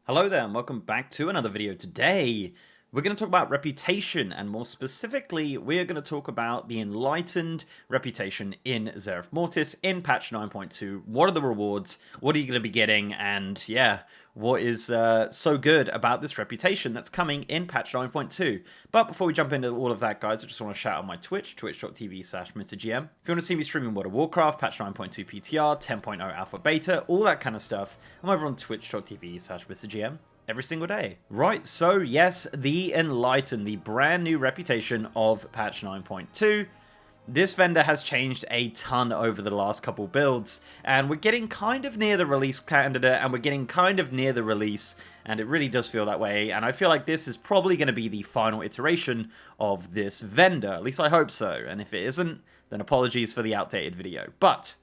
Hello there and welcome back to another video. Today we're going to talk about reputation, and more specifically we're going to talk about the Enlightened reputation in Zereth Mortis in patch 9.2. What are the rewards, what are you going to be getting, and yeah, what is so good about this reputation that's coming in patch 9.2. But before we jump into all of that, guys, I just want to shout out my Twitch, twitch.tv/MrGM. If you want to see me streaming World of Warcraft, patch 9.2 PTR, 10.0 Alpha Beta, all that kind of stuff, I'm over on twitch.tv/MrGM every single day. Right, so yes, the Enlightened, the brand new reputation of patch 9.2. This vendor has changed a ton over the last couple builds, and we're getting kind of near the release candidate, and we're getting kind of near the release, and it really does feel that way, and I feel like this is probably going to be the final iteration of this vendor. At least I hope so, and if it isn't, then apologies for the outdated video. But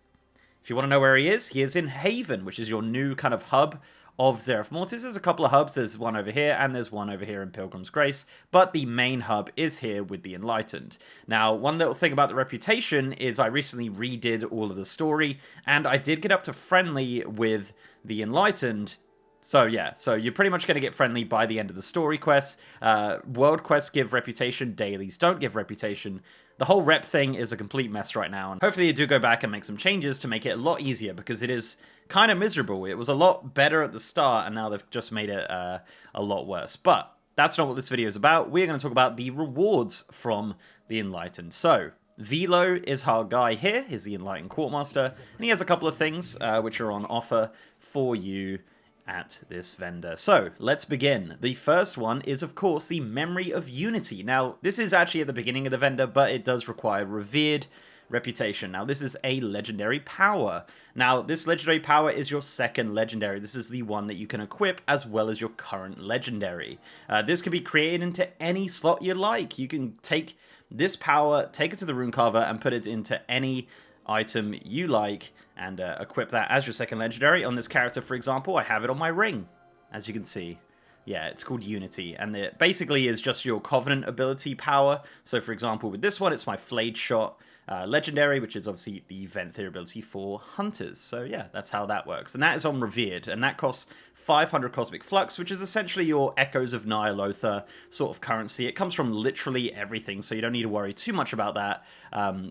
if you want to know where he is in Haven, which is your new kind of hub of Zereth Mortis. There's a couple of hubs. There's one over here, and there's one over here in Pilgrim's Grace, but the main hub is here with the Enlightened. Now, one little thing about the reputation is I recently redid all of the story, and I did get up to friendly with the Enlightened. So yeah, so you're pretty much going to get friendly by the end of the story quests. World quests give reputation, dailies don't give reputation. The whole rep thing is a complete mess right now, and hopefully you do go back and make some changes to make it a lot easier, because it is kind of miserable. It was a lot better at the start, and now they've just made it a lot worse. But that's not what this video is about. We're going to talk about the rewards from the Enlightened. So Velo is our guy here. He's the Enlightened Courtmaster, and he has a couple of things which are on offer for you at this vendor. So let's begin. The first one is, of course, the Memory of Unity. Now, this is actually at the beginning of the vendor, but it does require revered reputation. Now, this is a legendary power. Now, this legendary power is your second legendary. This is the one that you can equip as well as your current legendary. This can be created into any slot you like. You can take this power, take it to the rune carver, and put it into any item you like, and equip that as your second legendary. On this character, for example, I have it on my ring, as you can see. Yeah, it's called Unity, and it basically is just your Covenant ability power. So, for example, with this one, it's my Flayed Shot legendary, which is obviously the Vent Theory ability for hunters. So yeah, that's how that works. And that is on Revered, and that costs 500 Cosmic Flux, which is essentially your Echoes of Nyalotha sort of currency. It comes from literally everything, so you don't need to worry too much about that.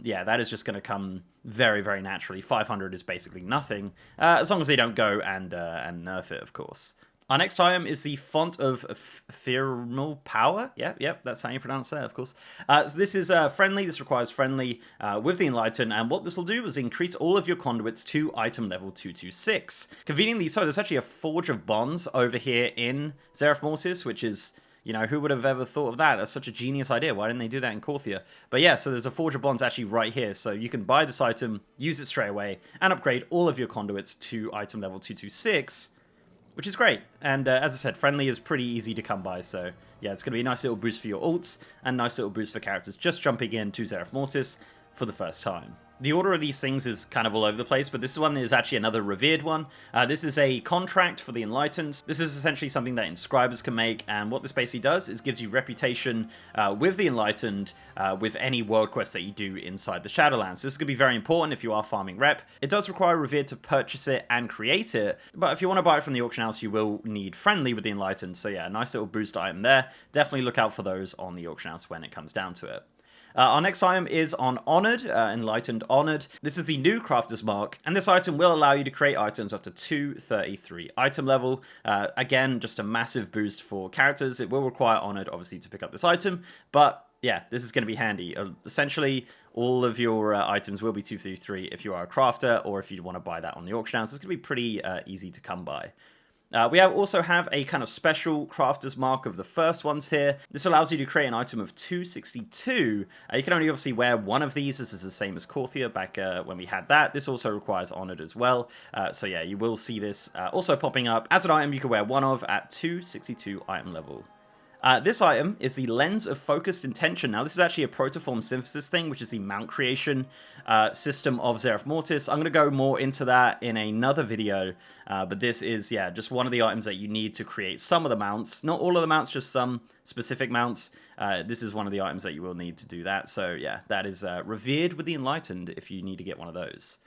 Yeah, that is just going to come very, very naturally. 500 is basically nothing, as long as they don't go and nerf it, of course. Our next item is the Font of Ephemeral Power. Yep, that's how you pronounce that, of course. So this is friendly. This requires friendly with the Enlightened, and what this will do is increase all of your conduits to item level 226. Conveniently so, there's actually a Forge of Bonds over here in Zereth Mortis, which is, you know, who would have ever thought of that? That's such a genius idea. Why didn't they do that in Korthia? But yeah, so there's a Forge of Bonds actually right here. So you can buy this item, use it straight away, and upgrade all of your conduits to item level 226, which is great. And as I said, friendly is pretty easy to come by. So yeah, it's going to be a nice little boost for your ults, and nice little boost for characters just jumping into Zereth Mortis for the first time. The order of these things is kind of all over the place, but this one is actually another revered one. This is a contract for the Enlightened. This is essentially something that inscribers can make, and what this basically does is gives you reputation with the Enlightened with any world quest that you do inside the Shadowlands. This is going to be very important if you are farming rep. It does require revered to purchase it and create it, but if you want to buy it from the auction house, you will need friendly with the Enlightened. So yeah, a nice little boost item there. Definitely look out for those on the auction house when it comes down to it. Our next item is on Honored, Enlightened Honored. This is the new Crafter's Mark, and this item will allow you to create items up to 233 item level. Again, just a massive boost for characters. It will require Honored, obviously, to pick up this item, but yeah, this is going to be handy. Essentially, all of your items will be 233 if you are a crafter, or if you want to buy that on the auction house. It's going to be pretty easy to come by. We also have a kind of special crafter's mark of the first ones here. This allows you to create an item of 262. You can only obviously wear one of these. This is the same as Korthia back when we had that. This also requires Honored as well. So yeah, you will see this also popping up as an item you can wear one of at 262 item level. This item is the Lens of Focused Intention. Now, this is actually a protoform synthesis thing, which is the mount creation system of Zereth Mortis. I'm going to go more into that in another video, but this is, yeah, just one of the items that you need to create some of the mounts. Not all of the mounts, just some specific mounts. This is one of the items that you will need to do that. So, yeah, that is revered with the Enlightened if you need to get one of those.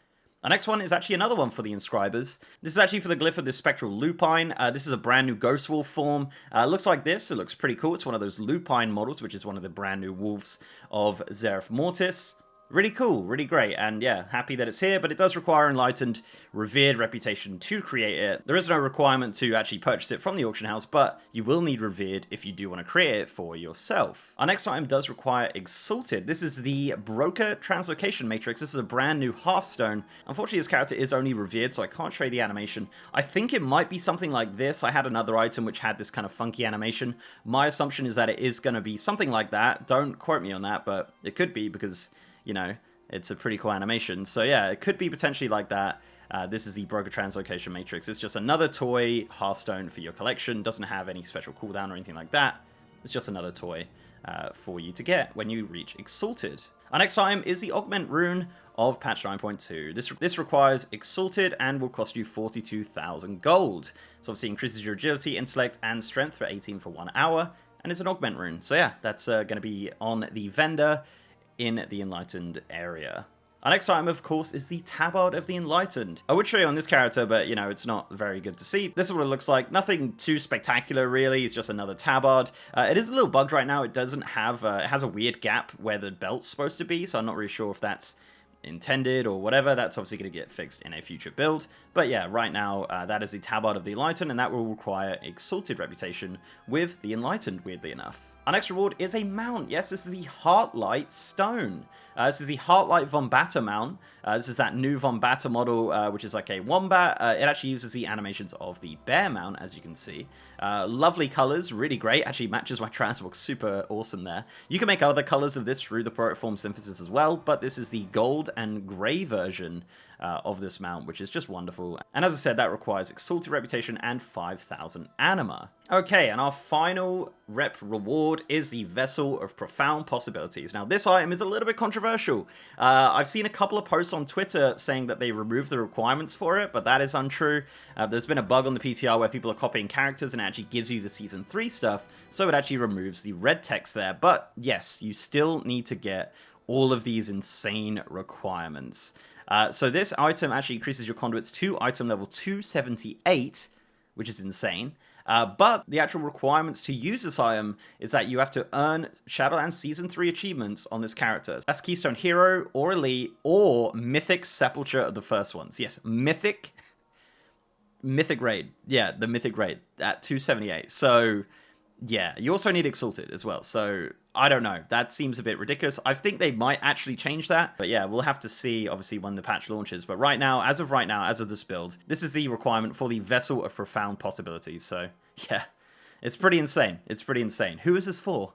Our next one is actually another one for the inscribers. This is actually for the glyph of the spectral lupine. This is a brand new ghost wolf form. It looks like this. It looks pretty cool. It's one of those lupine models, which is one of the brand new wolves of Zereth Mortis. Really cool, really great, and yeah, happy that it's here, but it does require Enlightened, Revered Reputation to create it. There is no requirement to actually purchase it from the auction house, but you will need Revered if you do want to create it for yourself. Our next item does require Exalted. This is the Broker Translocation Matrix. This is a brand new Hearthstone. Unfortunately, this character is only Revered, so I can't show you the animation. I think it might be something like this. I had another item which had this kind of funky animation. My assumption is that it is going to be something like that. Don't quote me on that, but it could be because, you know, it's a pretty cool animation. So yeah, it could be potentially like that. This is the Broker Translocation Matrix. It's just another toy Hearthstone for your collection. Doesn't have any special cooldown or anything like that. It's just another toy for you to get when you reach Exalted. Our next item is the Augment Rune of patch 9.2. This requires Exalted and will cost you 42,000 gold. So obviously increases your agility, intellect, and strength for 18 for 1 hour. And it's an Augment Rune. So yeah, that's going to be on the vendor in the Enlightened area. Our next item, of course, is the Tabard of the Enlightened. I would show you on this character, but, you know, it's not very good to see. This is what it looks like. Nothing too spectacular, really. It's just another Tabard. It is a little bugged right now. It doesn't have, it has a weird gap where the belt's supposed to be, so I'm not really sure if that's intended or whatever. That's obviously going to get fixed in a future build. But yeah, right now, that is the Tabard of the Enlightened, and that will require Exalted Reputation with the Enlightened, weirdly enough. Our next reward is a mount. Yes, this is the Heartlight Stone. This is the Heartlight Vombatta mount. This is that new Vombatta model, which is like a wombat. It actually uses the animations of the bear mount, as you can see. Lovely colors, really great. Actually matches my Transmog, super awesome there. You can make other colors of this through the Protoform Synthesis as well, but this is the gold and gray version of this mount, which is just wonderful. And as I said, that requires Exalted Reputation and 5,000 Anima. Okay, and our final rep reward is the Vessel of Profound Possibilities. Now, this item is a little bit controversial. I've seen a couple of posts on Twitter saying that they removed the requirements for it, but that is untrue. There's been a bug on the PTR where people are copying characters and it actually gives you the Season 3 stuff, so it actually removes the red text there. But yes, you still need to get all of these insane requirements. So this item actually increases your conduits to item level 278, which is insane. But the actual requirements to use this item is that you have to earn Shadowlands Season 3 achievements on this character. That's Keystone Hero, or Elite, or Mythic Sepulture of the first ones. Yes, Mythic Raid. Yeah, the Mythic Raid at 278. So yeah, you also need Exalted as well. So I don't know. That seems a bit ridiculous. I think they might actually change that. But yeah, we'll have to see, obviously, when the patch launches. But right now, as of this build, this is the requirement for the Vessel of Profound Possibilities. So yeah, it's pretty insane. It's pretty insane. Who is this for?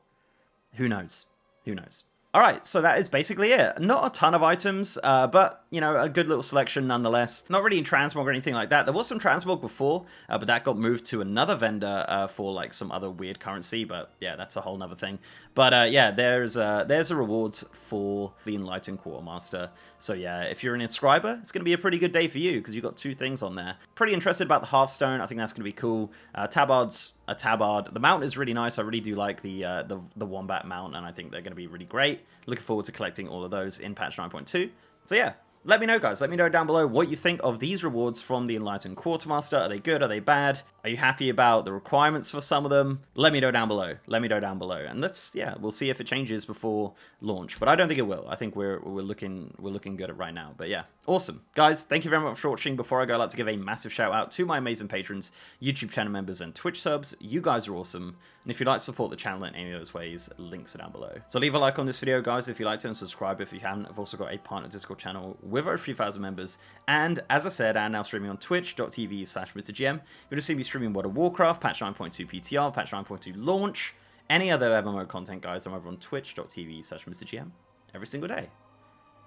Who knows? Who knows? Alright, so that is basically it. Not a ton of items, but, you know, a good little selection nonetheless. Not really in Transmog or anything like that. There was some Transmog before, but that got moved to another vendor for, like, some other weird currency, but, yeah, that's a whole nother thing. But, yeah, there's a rewards for the Enlightened Quartermaster. So, yeah, if you're an inscriber, it's going to be a pretty good day for you, because you've got 2 things on there. Pretty interested about the Hearthstone. I think that's going to be cool. Tabard's a Tabard. The mount is really nice. I really do like the Wombat mount, and I think they're going to be really great. Looking forward to collecting all of those in patch 9.2. So yeah, let me know, guys. Let me know down below what you think of these rewards from the Enlightened Quartermaster. Are they good? Are they bad? Are you happy about the requirements for some of them? Let me know down below. Let me know down below. And we'll see if it changes before launch. But I don't think it will. I think we're looking good at right now. But yeah, awesome. Guys, thank you very much for watching. Before I go, I'd like to give a massive shout out to my amazing patrons, YouTube channel members, and Twitch subs. You guys are awesome. And if you'd like to support the channel in any of those ways, links are down below. So leave a like on this video, guys, if you liked it, and subscribe if you haven't. I've also got a partner Discord channel with over 3,000 members. And as I said, I'm now streaming on twitch.tv/MrGM. You're going to see me streaming World of Warcraft, patch 9.2 PTR, patch 9.2 launch, any other MMO content, guys. I'm over on twitch.tv/MrGM every single day.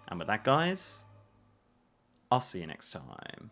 And with that, guys, I'll see you next time.